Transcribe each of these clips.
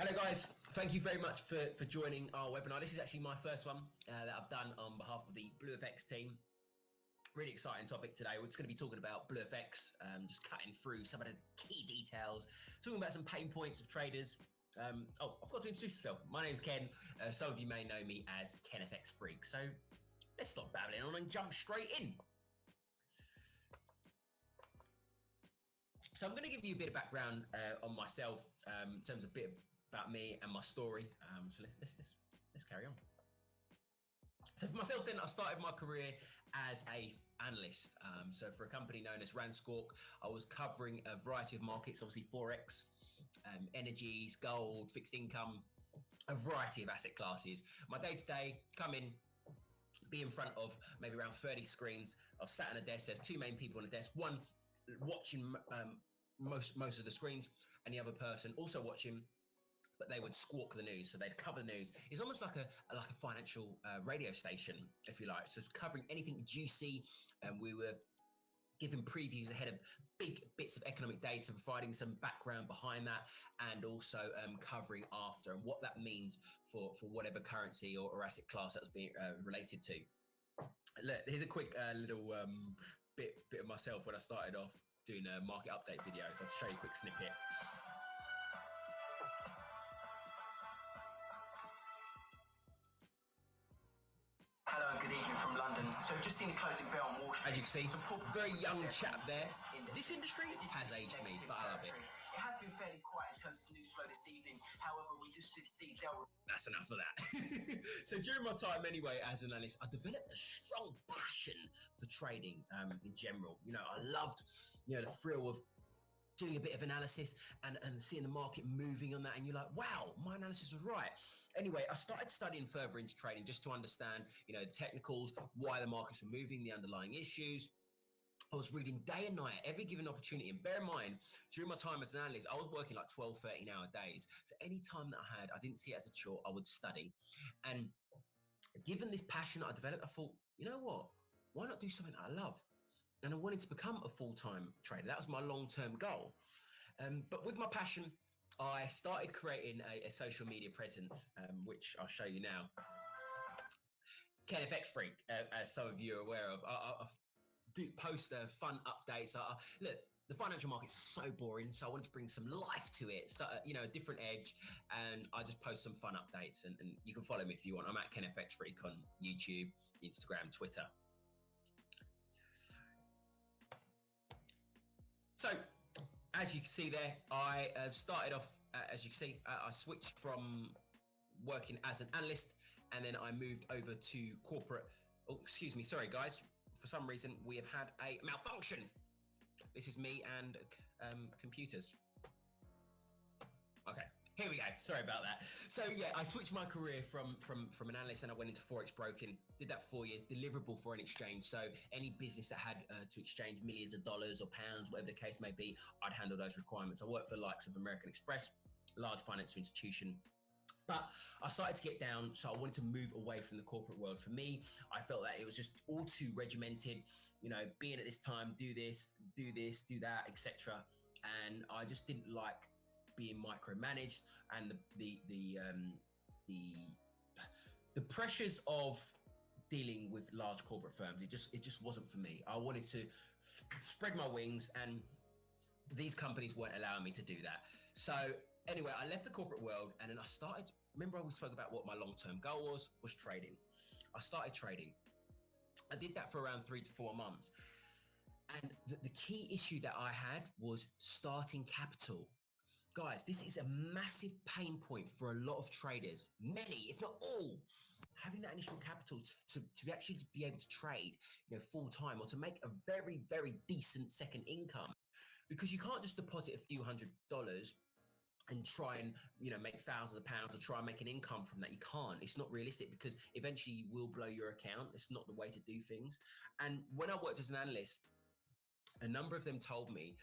Hello guys, thank you very much for joining our webinar. This is actually my first one that I've done on behalf of the BluFX team. Really exciting topic today. We're just going to be talking about BluFX, just cutting through some of the key details, talking about some pain points of traders. I forgot to introduce myself. My name is Ken. Some of you may know me as KenFX Freak. So let's stop babbling on and jump straight in. So I'm going to give you a bit of background on myself in terms of a bit about me and my story. So let's carry on. So for myself then, I started my career as a analyst. So for a company known as Ranscorp, I was covering a variety of markets, obviously forex, energies, gold, fixed income, a variety of asset classes. My day-to-day, come in, be in front of maybe around 30 screens. I was sat on a desk. There's two main people on the desk, one watching most of the screens and the other person also watching, but they would squawk the news. So they'd cover the news. It's almost like a financial radio station, if you like. So it's covering anything juicy, and we were giving previews ahead of big bits of economic data, providing some background behind that, and also covering after and what that means for whatever currency or asset class that was being related to. Look, here's a quick little bit of myself when I started off doing market update videos. So I'll show you a quick snippet. Hello and good evening from London. So we've just seen the closing bell on Wall Street. As you can see, very young chap there. This industry has aged me, but I love it. It has been fairly quiet in terms of news flow this evening. However, we just did see there. That's enough of that. So during my time anyway as an analyst, I developed a strong passion for trading in general. You know, I loved, the thrill of doing a bit of analysis and seeing the market moving on that, and you're like, wow, my analysis was right. Anyway, I started studying further into trading just to understand, the technicals, why the markets were moving, the underlying issues. I was reading day and night, every given opportunity. And bear in mind, during my time as an analyst, I was working like 12, 13-hour days. So any time that I had, I didn't see it as a chore, I would study. And given this passion that I developed, I thought, you know what, why not do something that I love? And I wanted to become a full-time trader. That was my long-term goal. But with my passion, I started creating a social media presence, which I'll show you now. KenFX Freak, as some of you are aware of. I do post fun updates. Look, the financial markets are so boring, so I wanted to bring some life to it, so a different edge, and I just post some fun updates, and you can follow me if you want. I'm at KenFX Freak on YouTube, Instagram, Twitter. So as you can see there, I started off, as you can see, I switched from working as an analyst, and then I moved over to corporate. Oh, excuse me, sorry guys. For some reason, we have had a malfunction. This is me and computers. Okay, here we go. Sorry about that. So yeah, I switched my career from an analyst, and I went into forex broking. Did that for 4 years, deliverable foreign exchange. So any business that had to exchange millions of dollars or pounds, whatever the case may be, I'd handle those requirements. I worked for the likes of American Express, large financial institution. But I started to get down, so I wanted to move away from the corporate world. For me, I felt that it was just all too regimented, being at this time, do this, do that, etc. And I just didn't like being micromanaged, and the pressures of dealing with large corporate firms. It just wasn't for me. I wanted to spread my wings, and these companies weren't allowing me to do that. So anyway, I left the corporate world, and then I started. Remember, we spoke about what my long-term goal was trading. I started trading. I did that for around 3 to 4 months. And the key issue that I had was starting capital. Guys, this is a massive pain point for a lot of traders. Many, if not all, having that initial capital to actually be able to trade, full time, or to make a very, very decent second income. Because you can't just deposit a few $100s and try and make thousands of pounds, or try and make an income from that. You can't. It's not realistic, because eventually you will blow your account. It's not the way to do things. And when I worked as an analyst, a number of them told me,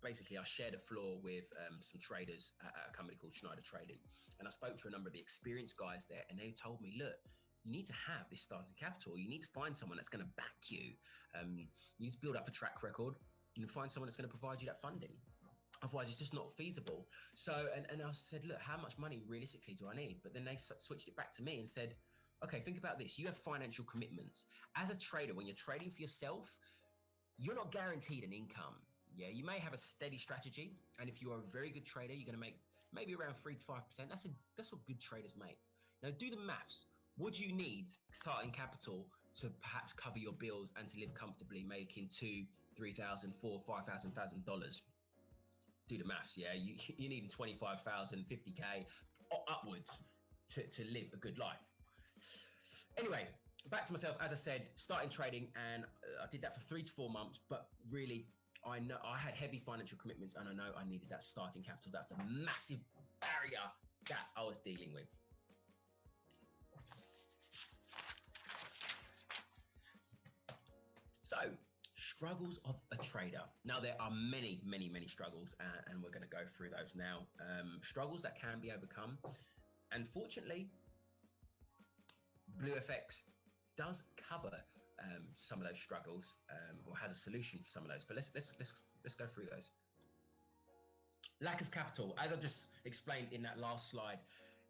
basically I shared a floor with some traders at a company called Schneider Trading, and I spoke to a number of the experienced guys there, and they told me, look, you need to have this starting capital. You need to find someone that's going to back you. You need to build up a track record. You need to find someone that's going to provide you that funding. Otherwise, it's just not feasible. So, and I said, look, how much money realistically do I need? But then they switched it back to me and said, okay, think about this. You have financial commitments. As a trader, when you're trading for yourself, you're not guaranteed an income. Yeah, you may have a steady strategy, and if you are a very good trader, you're going to make maybe around 3 to 5%. That's what good traders make. Now, do the maths. What do you need starting capital to perhaps cover your bills and to live comfortably, making $2,000, $3,000, $4,000, $5,000, $1,000? Do the maths. Yeah, you need 25,000, 50K upwards to live a good life. Anyway, back to myself. As I said, starting trading, and I did that for 3 to 4 months. But really, I know I had heavy financial commitments, and I know I needed that starting capital. That's a massive barrier that I was dealing with. So, struggles of a trader. Now, there are many, many, many struggles, and we're going to go through those now. Struggles that can be overcome. And fortunately, BluFX does cover some of those struggles, or has a solution for some of those. But let's go through those. Lack of capital, as I just explained in that last slide.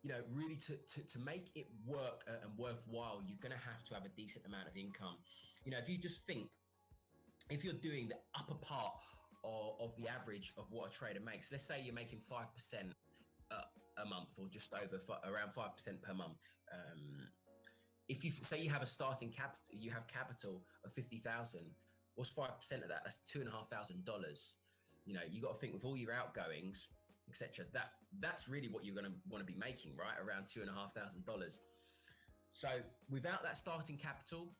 Really to make it work and worthwhile, you're going to have a decent amount of income. If you just think, if you're doing the upper part of the average of what a trader makes, let's say you're making 5% a month, or just over around 5% per month. If you say you have a starting capital, you have capital of 50,000. What's 5% of that? That's $2,500. You got to think, with all your outgoings, etc. That's really what you're going to want to be making, right? Around $2,500. So without that starting capital,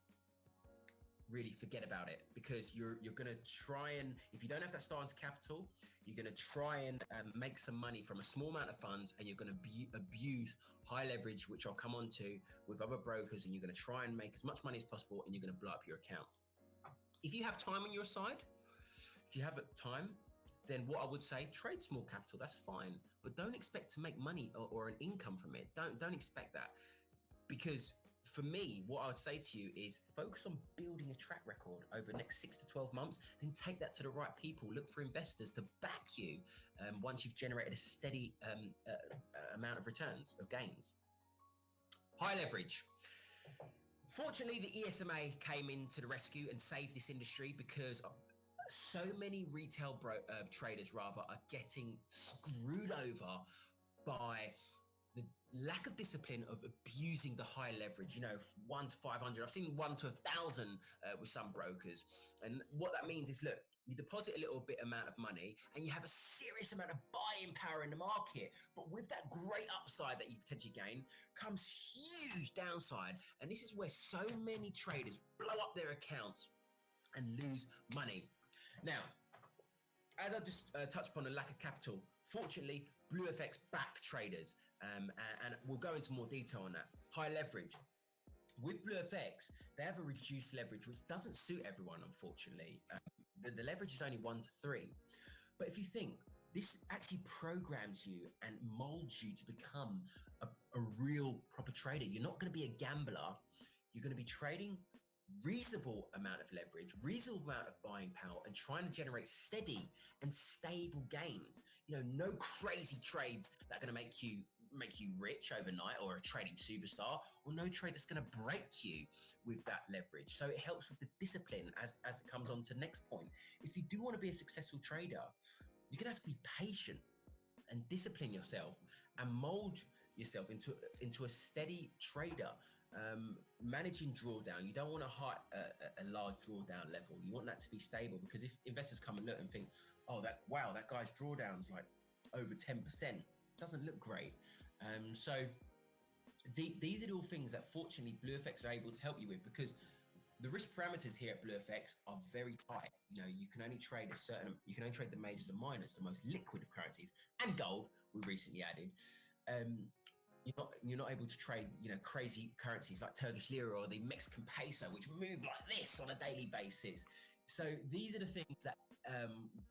really forget about it, because you're going to try, and if you don't have that starting capital, you're going to try and make some money from a small amount of funds, and you're going to abuse high leverage, which I'll come on to, with other brokers, and you're going to try and make as much money as possible, and you're going to blow up your account. If you have time on your side, then what I would say, trade small capital, that's fine, but don't expect to make money or an income from it. Don't expect that, because for me, what I would say to you is focus on building a track record over the next 6 to 12 months, then take that to the right people. Look for investors to back you once you've generated a steady amount of returns or gains. High leverage. Fortunately, the ESMA came into the rescue and saved this industry, because so many retail traders are getting screwed over by the lack of discipline of abusing the high leverage. 1 to 500. I've seen 1 to 1,000 with some brokers. And what that means is, look, you deposit a little bit amount of money and you have a serious amount of buying power in the market. But with that great upside that you potentially gain comes huge downside. And this is where so many traders blow up their accounts and lose money. Now, as I just touched upon the lack of capital, fortunately, BluFX back traders, and we'll go into more detail on that. High leverage. With BluFX, they have a reduced leverage, which doesn't suit everyone, unfortunately. The leverage is only 1 to 3. But if you think, this actually programs you and molds you to become a real proper trader. You're not going to be a gambler. You're going to be trading reasonable amount of leverage, reasonable amount of buying power, and trying to generate steady and stable gains. No crazy trades that are going to make you rich overnight, or a trading superstar, or no trade that's going to break you with that leverage. So it helps with the discipline as it comes on to the next point. If you do want to be a successful trader, you're going to have to be patient and discipline yourself and mold yourself into a steady trader. Managing drawdown, you don't want to hit a large drawdown level. You want that to be stable, because if investors come and look and think, oh, that guy's drawdown's like over 10%, doesn't look great. So these are all things that fortunately BluFX are able to help you with, because the risk parameters here at BluFX are very tight. You can only trade the majors and minors, the most liquid of currencies, and gold we recently added. You're not able to trade, crazy currencies like Turkish lira or the Mexican peso, which move like this on a daily basis. So these are the things that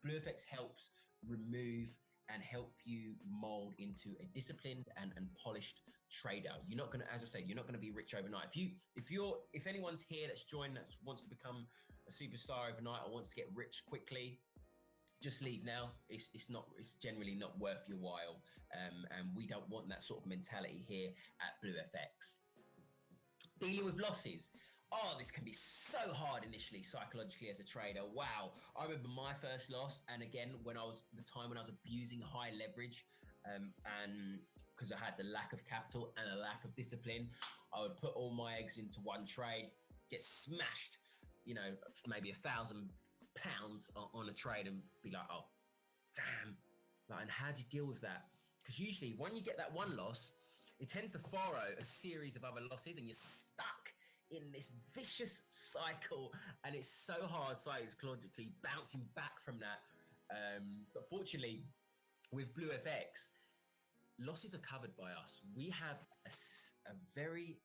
BluFX helps remove and help you mold into a disciplined and polished trader. You're not going to, as I say, you're not going to be rich overnight. If anyone's here that's joined that wants to become a superstar overnight or wants to get rich quickly, just leave now. It's generally not worth your while, and we don't want that sort of mentality here at BluFX. Dealing with losses. Oh, this can be so hard initially psychologically as a trader. Wow. I remember my first loss, and again, when I was abusing high leverage, and because I had the lack of capital and a lack of discipline, I would put all my eggs into one trade, get smashed, you know, maybe £1,000 on a trade, and be like, oh, damn. Like, and how do you deal with that? Because usually when you get that one loss, it tends to follow a series of other losses, and you're stuck in this vicious cycle, and it's so hard psychologically bouncing back from that. But fortunately, with BluFX, losses are covered by us. We have a very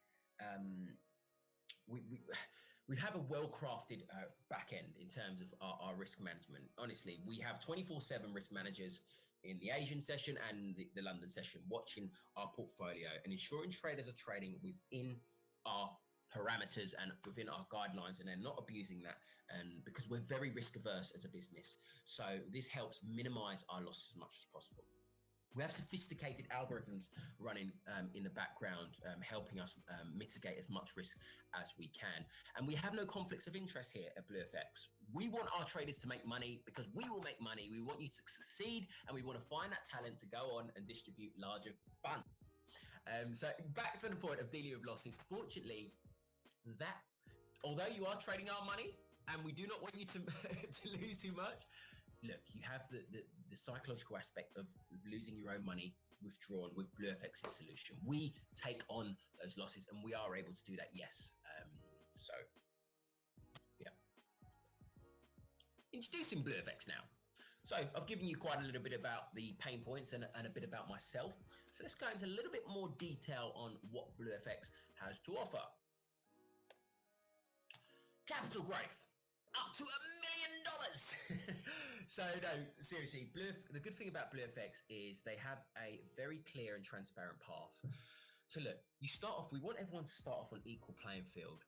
we have a well-crafted back end in terms of our risk management. Honestly, we have 24/7 risk managers in the Asian session and the London session watching our portfolio and ensuring traders are trading within our parameters and within our guidelines, and they're not abusing that, and because we're very risk averse as a business. So this helps minimize our losses as much as possible. We have sophisticated algorithms running in the background, helping us mitigate as much risk as we can. And we have no conflicts of interest here at BluFX. We want our traders to make money because we will make money. We want you to succeed, and we want to find that talent to go on and distribute larger funds. So back to the point of dealing with losses. Fortunately, that although you are trading our money and we do not want you to, to lose too much, look, you have the psychological aspect of losing your own money withdrawn with BluFX's solution. We take on those losses, and we are able to do that, yes. So, yeah. Introducing BluFX now. So I've given you quite a little bit about the pain points and a bit about myself. So let's go into a little bit more detail on what BluFX has to offer. Capital growth. Up to $1 million. So no, seriously, the good thing about BluFX is they have a very clear and transparent path. So look, you start off, we want everyone to start off on equal playing field.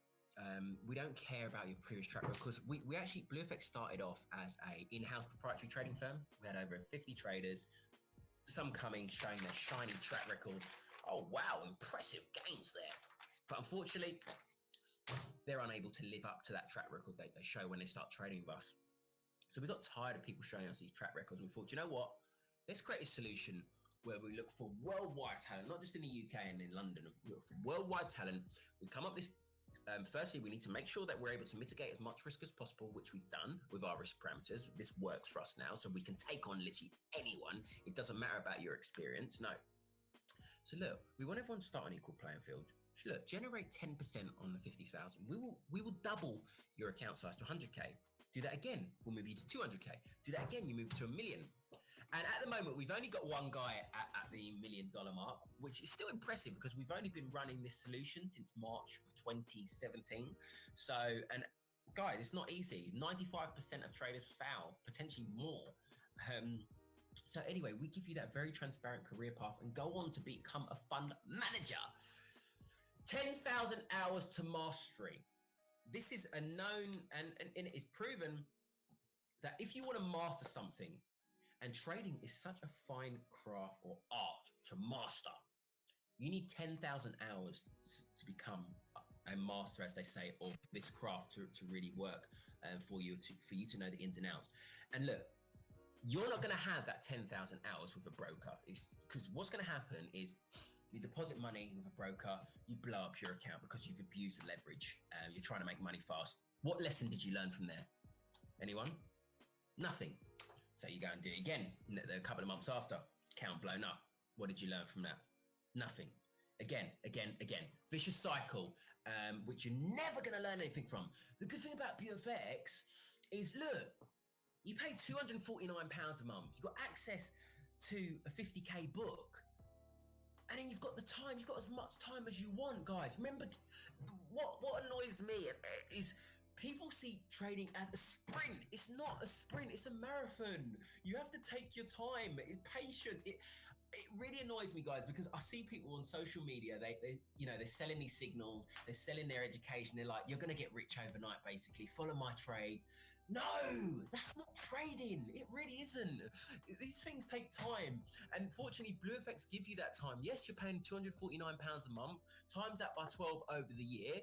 We don't care about your previous track record, because we actually, BluFX started off as a in-house proprietary trading firm. We had over 50 traders, some coming showing their shiny track records. Oh wow, impressive gains there. But unfortunately, they're unable to live up to that track record they show when they start trading with us. So we got tired of people showing us these track records, and we thought, you know what? Let's create a solution where we look for worldwide talent, not just in the UK and in London. We look for worldwide talent. We come up with this. Firstly, we need to make sure that we're able to mitigate as much risk as possible, which we've done with our risk parameters. This works for us now, so we can take on literally anyone. It doesn't matter about your experience. No. So look, we want everyone to start on equal playing field. So look, generate 10% on the 50,000. We will double your account size to 100K. Do that again, we'll move you to 200K. Do that again, you move to $1 million. And at the moment, we've only got one guy at the $1 million mark, which is still impressive because we've only been running this solution since March of 2017. So, and guys, it's not easy. 95% of traders fail, potentially more. So anyway, we give you that very transparent career path and go on to become a fund manager. 10,000 hours to mastery. This is a known and it is proven that if you want to master something, and trading is such a fine craft or art to master, you need 10,000 hours to become a master, as they say, of this craft to really work for you to know the ins and outs. And look, you're not going to have that 10,000 hours with a broker, because what's going to happen is you deposit money with a broker, you blow up your account because you've abused the leverage. You're trying to make money fast. What lesson did you learn from there? Anyone? Nothing. So you go and do it again. A couple of months after, account blown up. What did you learn from that? Nothing. Again. Vicious cycle, which you're never going to learn anything from. The good thing about BluFX is, look, you pay £249 a month. You've got access to a 50K book. And then you've got the time, you've got as much time as you want, guys. Remember, what annoys me is people see trading as a sprint. It's not a sprint, it's a marathon. You have to take your time, patience. It really annoys me, guys, because I see people on social media, they're selling these signals, they're selling their education. They're like, you're gonna get rich overnight, basically. Follow my trades. No, that's not trading. It really isn't. These things take time. And fortunately, BluFX give you that time. Yes, you're paying £249 a month, times that by 12 over the year.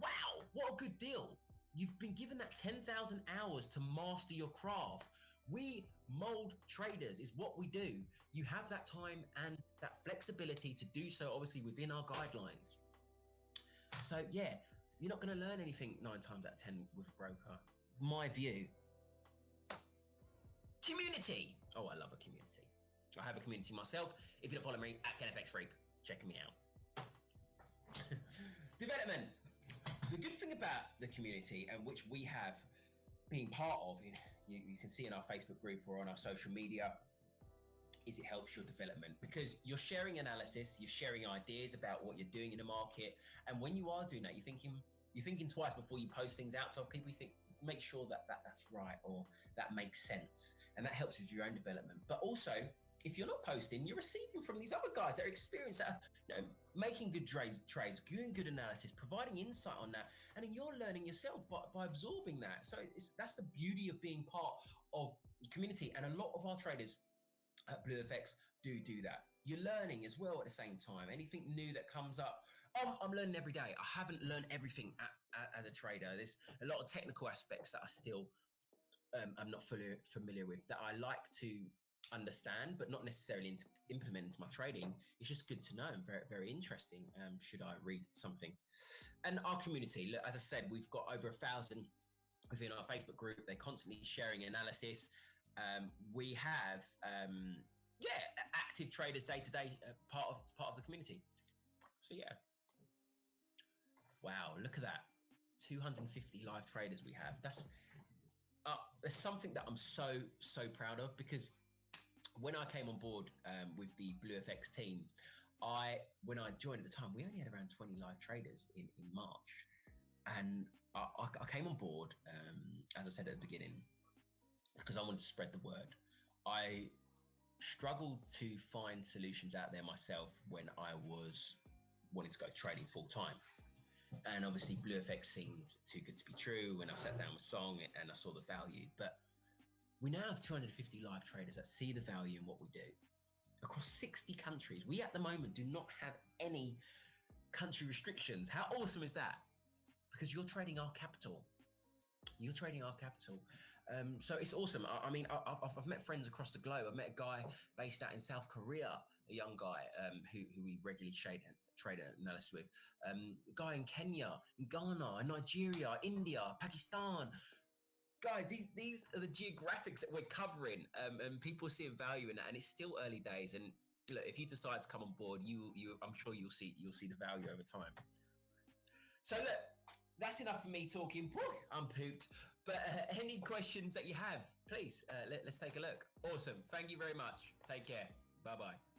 Wow, what a good deal. You've been given that 10,000 hours to master your craft. We mold traders is what we do. You have that time and that flexibility to do so, obviously within our guidelines. So yeah, you're not going to learn anything 9 times out of 10 with a broker. My view. Community. Oh, I love a community. I have a community myself. If you don't follow me at KenFX Freak, check me out. Development. The good thing about the community, and which we have been part of, you can see in our Facebook group or on our social media, is it helps your development, because you're sharing analysis, you're sharing ideas about what you're doing in the market, and when you are doing that, you're thinking twice before you post things out to people. You think, make sure that's right, or that makes sense, and that helps with your own development. But also, if you're not posting, you're receiving from these other guys that are experienced, that are making good trades, doing good analysis, providing insight on that, and then you're learning yourself by absorbing that. So that's the beauty of being part of the community, and a lot of our traders at BluFX do that. You're learning as well at the same time. Anything new that comes up, I'm learning every day. I haven't learned everything as a trader. There's a lot of technical aspects that I still I'm not fully familiar with, that I like to understand, but not necessarily implement into my trading. It's just good to know and very, very interesting. Should I read something? And our community, look, as I said, we've got over 1,000 within our Facebook group. They're constantly sharing analysis. We have active traders day to day, part of the community. So yeah, wow, look at that, 250 live traders we have. That's something that I'm so proud of, because when I came on board with the BluFX team, when I joined at the time, we only had around 20 live traders in March. And I came on board, as I said at the beginning, because I wanted to spread the word. I struggled to find solutions out there myself when I was wanting to go trading full time. And obviously BluFX seemed too good to be true when I sat down with Song and I saw the value. But we now have 250 live traders that see the value in what we do across 60 countries. We at the moment do not have any country restrictions. How awesome is that? Because you're trading our capital. You're trading our capital. So it's awesome. I mean, I've met friends across the globe. I've met a guy based out in South Korea, a young guy who we regularly trade analysis with. A guy in Kenya, in Ghana, in Nigeria, India, Pakistan. Guys, these are the geographics that we're covering, and people are seeing value in that. And it's still early days. And look, if you decide to come on board, I'm sure you'll see the value over time. So look, that's enough for me talking. Boy, I'm pooped. But any questions that you have, please, let's take a look. Awesome. Thank you very much. Take care. Bye-bye.